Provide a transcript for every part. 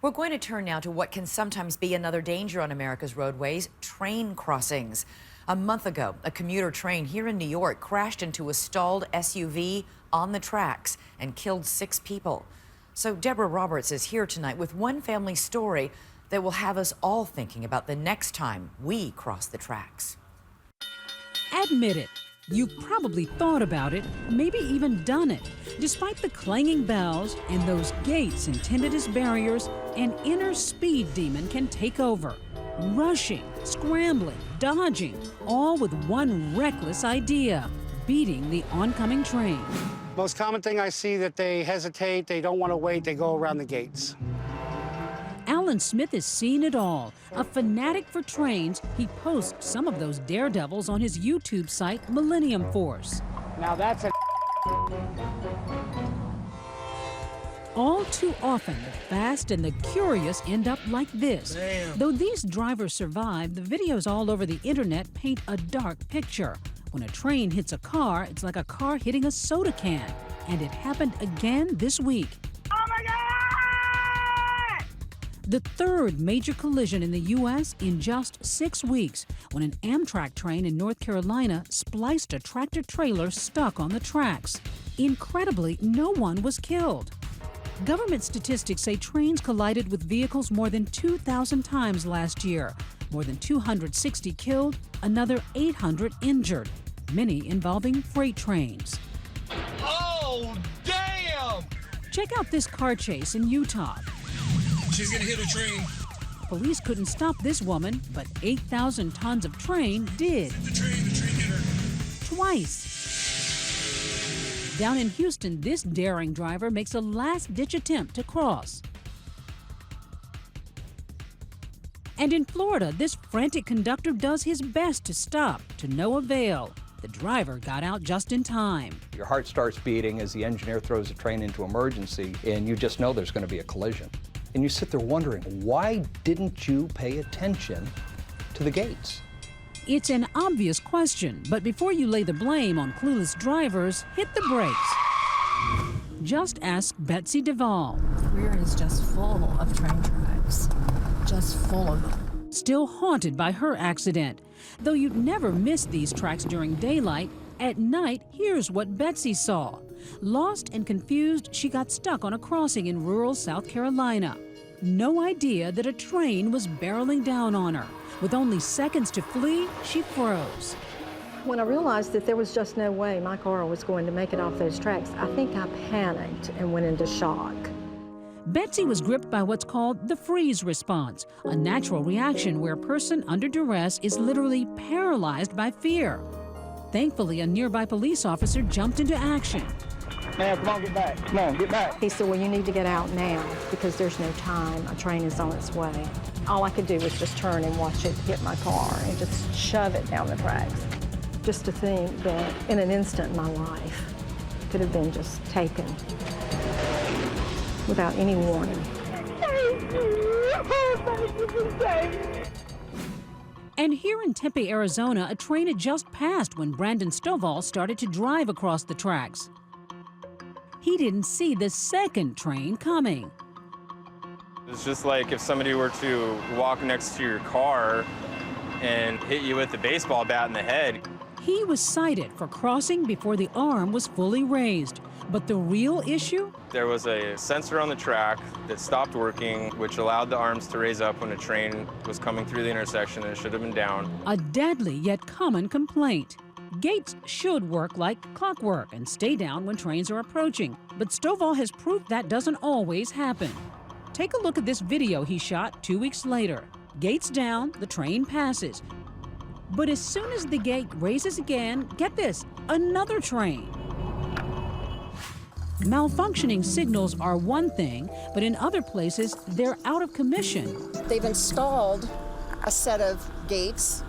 We're going to turn now to what can sometimes be another danger on America's roadways, train crossings. A month ago, a commuter train here in New York crashed into a stalled SUV on the tracks and killed 6 people. So Deborah Roberts is here tonight with one family story that will have us all thinking about the next time we cross the tracks. Admit it. You've probably thought about it, maybe even done it. Despite the clanging bells and those gates intended as barriers, an inner speed demon can take over. Rushing, scrambling, dodging, all with one reckless idea: beating the oncoming train. Most common thing I see that they hesitate, they don't want to wait, they go around the gates. Alan Smith has seen it all. A fanatic for trains, he posts some of those daredevils on his YouTube site, Millennium Force. Now that's a... All too often, the fast and the curious end up like this. Damn. Though these drivers survive, the videos all over the internet paint a dark picture. When a train hits a car, it's like a car hitting a soda can. And it happened again this week. Oh my God! The third major collision in the U.S. in just 6 weeks, when an Amtrak train in North Carolina spliced a tractor-trailer stuck on the tracks. Incredibly, no one was killed. Government statistics say trains collided with vehicles more than 2,000 times last year. More than 260 killed, another 800 injured, many involving freight trains. Oh, damn! Check out this car chase in Utah. She's gonna hit a train. Police couldn't stop this woman, but 8,000 tons of train did. The train hit her. Twice. Down in Houston, this daring driver makes a last-ditch attempt to cross. And in Florida, this frantic conductor does his best to stop, to no avail. The driver got out just in time. Your heart starts beating as the engineer throws the train into emergency, and you just know there's going to be a collision. And you sit there wondering, why didn't you pay attention to the gates? It's an obvious question, but before you lay the blame on clueless drivers, hit the brakes. Just ask Betsy Duvall. Greer is just full of train tracks, just full of them. Still haunted by her accident. Though you'd never miss these tracks during daylight, at night, here's what Betsy saw. Lost and confused, she got stuck on a crossing in rural South Carolina. No idea that a train was barreling down on her. With only seconds to flee, she froze. When I realized that there was just no way my car was going to make it off those tracks, I think I panicked and went into shock. Betsy was gripped by what's called the freeze response, a natural reaction where a person under duress is literally paralyzed by fear. Thankfully, a nearby police officer jumped into action. Man, come on, get back. Come on, get back. He said, well, you need to get out now because there's no time. A train is on its way. All I could do was just turn and watch it hit my car and just shove it down the tracks. Just to think that in an instant my life could have been just taken without any warning. And here in Tempe, Arizona, a train had just passed when Brandon Stovall started to drive across the tracks. He didn't see the second train coming. It's just like if somebody were to walk next to your car and hit you with a baseball bat in the head. He was cited for crossing before the arm was fully raised. But the real issue? There was a sensor on the track that stopped working, which allowed the arms to raise up when a train was coming through the intersection and it should have been down. A deadly yet common complaint. Gates should work like clockwork and stay down when trains are approaching. But Stovall has proved that doesn't always happen. Take a look at this video he shot 2 weeks later. Gates down, the train passes. But as soon as the gate raises again, get this, another train. Malfunctioning signals are one thing, but in other places, they're out of commission. They've installed a set of gates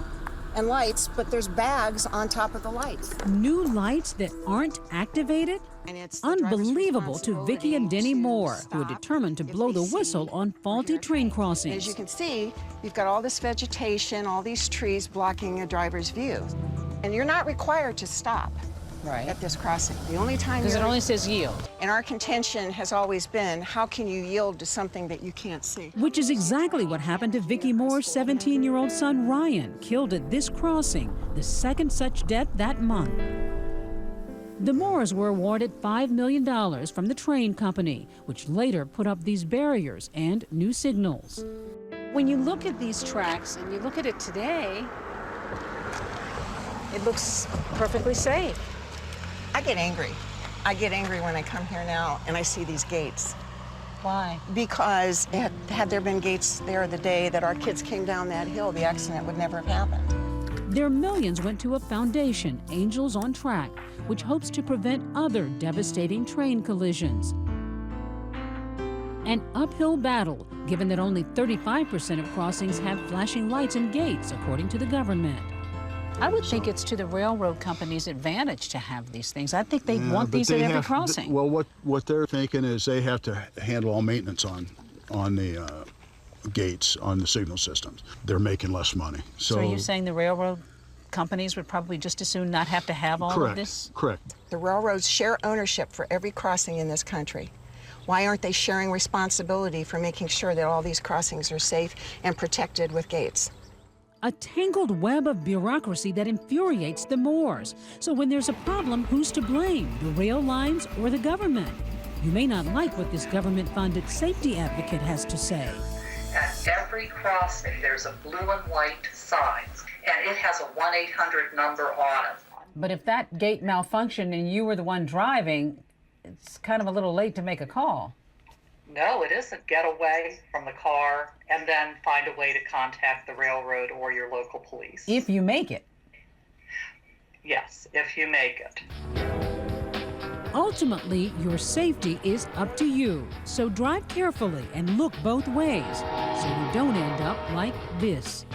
and lights, but there's bags on top of the lights. New lights that aren't activated? And it's unbelievable to Vicky and Denny Moore, who are determined to blow the whistle on faulty train crossings. As you can see, you've got all this vegetation, all these trees blocking a driver's view. And you're not required to stop. at this crossing. The only time Because it only says yield. And our contention has always been, how can you yield to something that you can't see? Which is exactly what happened to Vicky Moore's 17-year-old son, Ryan, killed at this crossing, the second such death that month. The Moores were awarded $5 million from the train company, which later put up these barriers and new signals. When you look at these tracks and you look at it today, it looks perfectly safe. I get angry. I get angry when I come here now and I see these gates. Why? Because had there been gates there the day that our kids came down that hill, the accident would never have happened. Their millions went to a foundation, Angels on Track, which hopes to prevent other devastating train collisions. An uphill battle, given that only 35% of crossings have flashing lights and gates, according to the government. I would think it's to the railroad company's advantage to have these things. I think they want these at every crossing. Well, what they're thinking is they have to handle all maintenance on the gates, on the signal systems. They're making less money. So are you saying the railroad companies would probably just as soon not have to have all of this? Correct. The railroads share ownership for every crossing in this country. Why aren't they sharing responsibility for making sure that all these crossings are safe and protected with gates? A tangled web of bureaucracy that infuriates the Moores. So when there's a problem, who's to blame, the rail lines or the government? You may not like what this government-funded safety advocate has to say. At every crossing, there's a blue and white sign, and it has a 1-800 number on it. But if that gate malfunctioned and you were the one driving, it's kind of a little late to make a call. No, it isn't. Get away from the car and then find a way to contact the railroad or your local police. If you make it. Yes, if you make it. Ultimately, your safety is up to you. So drive carefully and look both ways so you don't end up like this.